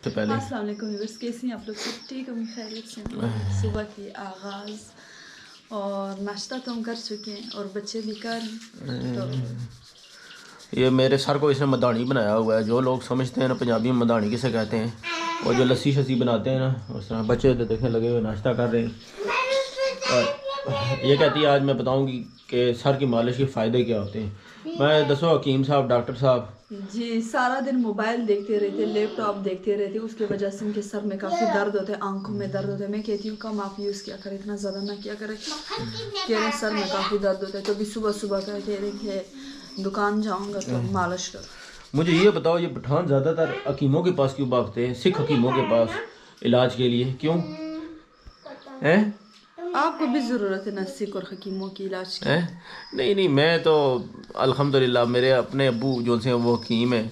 سے پہلے السلام علیکم ویورز، کیسے ہیں آپ لوگ؟ سب ٹھیک؟ ہم خیریت سے ہیں۔ صبح کی آغاز اور ناشتہ تو ہم کر چکے ہیں اور بچے بھی کر ہیں۔ تو یہ میرے سر کو اس نے مدانی بنایا ہوا ہے۔ جو لوگ سمجھتے ہیں نا پنجابی میں مدانی کسے کہتے ہیں، اور جو لسی شسی بناتے ہیں نا اس طرح بچے تو دیکھنے لگے ہوئے ناشتہ کر رہے ہیں۔ اور یہ کہتی ہے آج میں بتاؤں گی کہ سر کی مالش کے فائدے کیا ہوتے ہیں۔ میں دسو حکیم صاحب، ڈاکٹر صاحب جی، سارا دن موبائل دیکھتے رہتے، لیپ ٹاپ دیکھتے رہتے، اس کی وجہ سے ان کے سر میں کافی درد ہوتے ہیں، آنکھوں میں درد ہوتے ہیں۔ میں کہتی ہوں کم آپ یوز کیا کریں، اتنا زیادہ نہ کیا کریں۔ کہہ رہے سر میں کافی درد ہوتا ہے، تو بھی صبح صبح کہہ رہے کہ دکان جاؤں گا تو مالش کرو۔ مجھے یہ بتاؤ، یہ پٹھان زیادہ تر حکیموں کے پاس کیوں بھاگتے ہیں، سکھ حکیموں کے پاس علاج کے لیے کیوں؟ آپ کو بھی ضرورت ہے نا سکھ اور حکیموں کی علاج کی؟ نہیں، میں تو الحمدللہ میرے اپنے ابو جو سے وہ حکیم ہیں،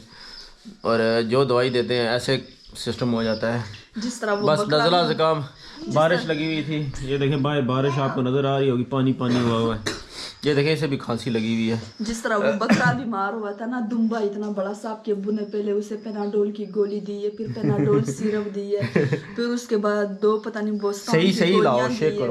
اور جو دوائی دیتے ہیں ایسے سسٹم ہو جاتا ہے۔ جس طرح وہ بس نزلہ زکام، بارش لگی ہوئی تھی، یہ دیکھیں باہر بارش آپ کو نظر آ رہی ہوگی، پانی ہوا ہوا ہے، یہ دیکھیں اسے بھی کھانسی لگی ہوئی ہے۔ جس طرح وہ بکرا بیمار ہوا تھا نا، دمبا اتنا بڑا سا، آپ کے ابو نے پہلے اسے پیناڈول کی گولی دی ہے، پھر پیناڈول سیرپ دی ہے، پھر اس کے بعد 2 پتہ نہیں بوسٹان کی گولیاں دی ہے،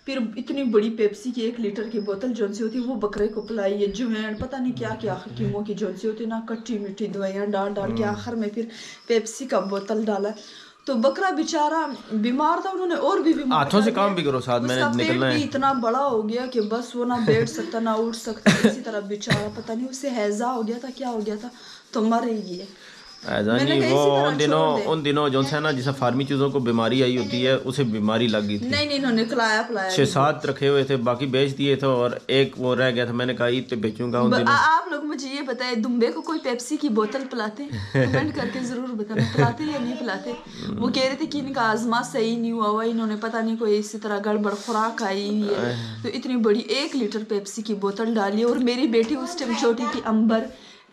پھر اتنی بڑی پیپسی کی 1 لیٹر کی بوتل جون سی ہوتی ہے وہ بکرے کو پلائی ہے، جوین پتہ نہیں کیا حکیموں کی جون سی ہوتی ہے نا، کٹی میٹھی دوائیاں ڈال کے آخر میں پھر پیپسی کا بوتل ڈالا۔ تو بکرا بیچارہ بیمار تھا، انہوں نے اور بھی بیمار ہاتھوں سے کام بھی کرو ساتھ میں اس کا پیٹ نکلنا ہے۔ بھی اتنا بڑا ہو گیا کہ بس وہ نہ بیٹھ سکتا نہ اٹھ سکتا، اسی طرح بیچارہ پتہ نہیں اسے ہیضہ ہو گیا تھا، کیا ہو گیا تھا، تو مر ہی گیا۔ ایسا نہیں، وہ ان دنوں جو ہے نا جسے فارمی چیزوں کو بیماری آئی ہوتی ہے اسے بیماری لگ گئی تھی۔ نہیں، انہوں نے کھلایا پلایا 6-7 رکھے ہوئے تھے، باقی بیچ دیے تھے، اور ایک وہ رہ گیا تھا، میں نے کہا عید پہ بیچوں گا۔ ان دنوں آپ لوگ مجھے یہ بتائیں، دمبے کو کوئی پیپسی کی بوتل پلاتے ہیں؟ کمنٹ کر کے ضرور بتانا، پلاتے یا نہیں پلاتے؟ وہ کہہ رہے تھے کہ ان کا آزما صحیح نہیں ہوا، انہوں نے پتہ نہیں کوئی اسی طرح گڑبڑ خوراک کھائی ہوئی ہے، تو اتنی بڑی 1 لیٹر پیپسی کی بوتل ڈالی، اور میری بیٹی اس ٹائم چھوٹی تھی، امبر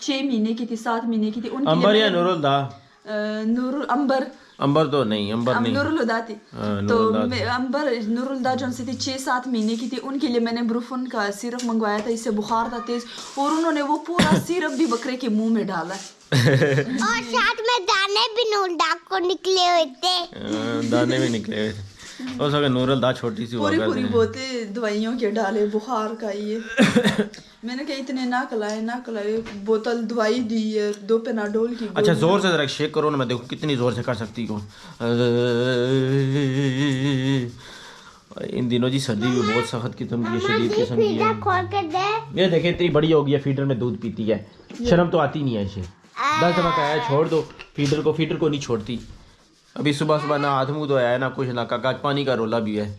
6 مہینے کی تھی، 7 مہینے کی تھی، ان امبر یا نور الدا؟ امبر تو نہیں، امبر نہیں، نور الہدا تھی، تو امبر نور الہدا جو سی تھی 6-7 مہینے کی تھی، ان کے لیے میں نے بروفن کا سیرپ منگوایا تھا، اس سے بخار تھا تیز، اور انہوں نے وہ پورا سیرپ بھی بکرے کے منہ میں ڈالا اور ساتھ میں دانے بھی نور الہدا کو نکلے ہوئے تھے، دانے بھی نکلے ہوئے تھے، ہو سکتا نور الہدا چھوٹی سی ہوا کرتی ہے۔ پوری بوتیں دوائیوں کے ڈالے، بخار کا یہ میں نے کہا اتنے نہ کھلائے، بوتل دوائی دی ہے، 2 پیناڈول کی۔ اچھا زور سے ذرا شیک کرو نا، میں دیکھوں کتنی زور سے کر سکتی ہوں۔ ان دنوں جی سردی بھی بہت سخت قسم کی، شدید قسم کی ہے۔ یہ دیکھیں اتنی بڑی ہو گئی ہے، فیڈر میں دودھ پیتی ہے، شرم تو آتی نہیں ہے اسے۔ 10 دفعہ کہا ہے چھوڑ دو فیڈر کو نہیں چھوڑتی۔ ابھی صبح نہ ہاتھ منہ دھویا ہے نہ کچھ، نہ کہا پانی کا رولا بھی ہے۔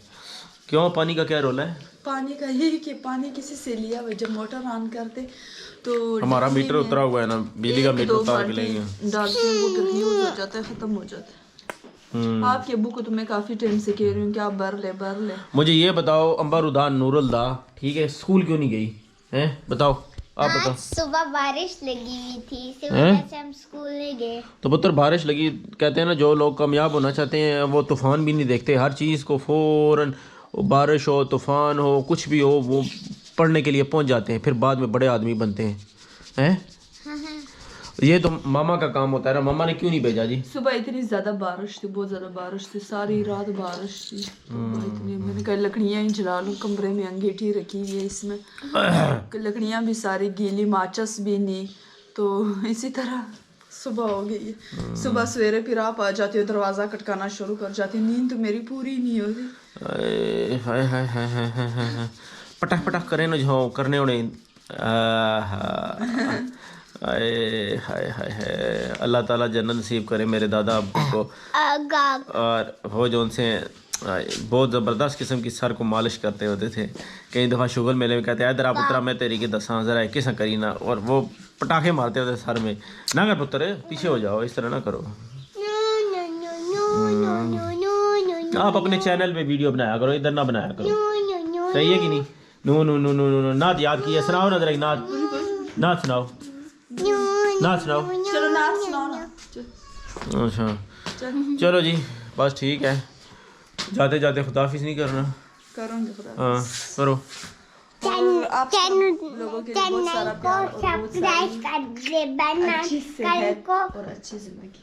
کیوں پانی کا کیا رولا ہے؟ پانی کا یہ کہ پانی کسی سے لیا ہوا، جب موٹر آن کرتے تو ہمارا میٹر اترا ہوا ہے نا، بجلی کا میٹر اتار کے لیں گے، ڈالتے ہیں، وہ پھر یوز ہو جاتا ہے، ختم ہو جاتا ہے۔ آپ کے ابو کو تو میں کافی ٹائم سے کہہ رہی ہوں کہ آپ بھر لے۔ مجھے یہ بتاؤ، امبر ادا نور الدا ٹھیک ہے، اسکول کیوں نہیں گئی ہیں؟ بتاؤ، آپ بتاؤ۔ صبح بارش لگی ہوئی تھی، اسی وجہ سے ہم اسکول نہیں گئے۔ تو پتر بارش لگی، کہتے ہیں نا جو لوگ کامیاب ہونا چاہتے ہیں وہ طوفان بھی نہیں دیکھتے، ہر چیز کو فوراً، بارش ہو طوفان ہو کچھ بھی ہو وہ پڑھنے کے لیے پہنچ جاتے ہیں، پھر بعد میں بڑے آدمی بنتے ہیں۔ یہ تو ماما کا کام ہوتا ہے نا، ماما نے کیوں نہیں بھیجا جی؟ صبح اتنی زیادہ بارش تھی، بہت زیادہ بارش تھی، ساری رات بارش تھی، میں نے کہا لکڑیاں ہی جلا لوں، کمرے میں انگیٹھی رکھی ہوئی ہے، اس میں لکڑیاں بھی ساری گیلی، ماچس بھی نہیں، تو اسی طرح صبح ہو گئی ہے۔ صبح سویرے پھر آپ آ جاتے ہو، دروازہ کٹکانا شروع کر جاتے، نیند تو میری پوری نہیں ہوتی۔ پٹک کرے نا جو کرنے ہونے، اللہ تعالیٰ جنت نصیب کرے میرے دادا ابو کو، اور وہ جو ان سے بہت زبردست قسم کی سر کو مالش کرتے ہوتے تھے۔ کئی دفعہ شوگر میلے میں کہتے ہیں ادھر آپ پترا میں تیری کے دساں ذرا کس کری نا، اور وہ پٹاخے مارتے ہوتے سر میں، نہ کر پتر پیچھے ہو جاؤ، اس طرح نہ کرو۔ آپ اپنے چینل پہ ویڈیو بنایا کرو، ادھر نہ بنایا کرو، صحیح ہے کہ نہیں؟ نو نعت یاد کی ہے، سناؤ نا ذرا ایک نعت سناؤ، چلو نعت سناؤ نا۔ اچھا چلو جی، بس ٹھیک ہے، جاتے جاتے خداحافظ نہیں کرنا، کروں گے خدا، ہاں کرو۔ آپ لوگوں کے لیے بہت سارا پیار اور بہت ساری اچھی صحت اور اچھی زندگی۔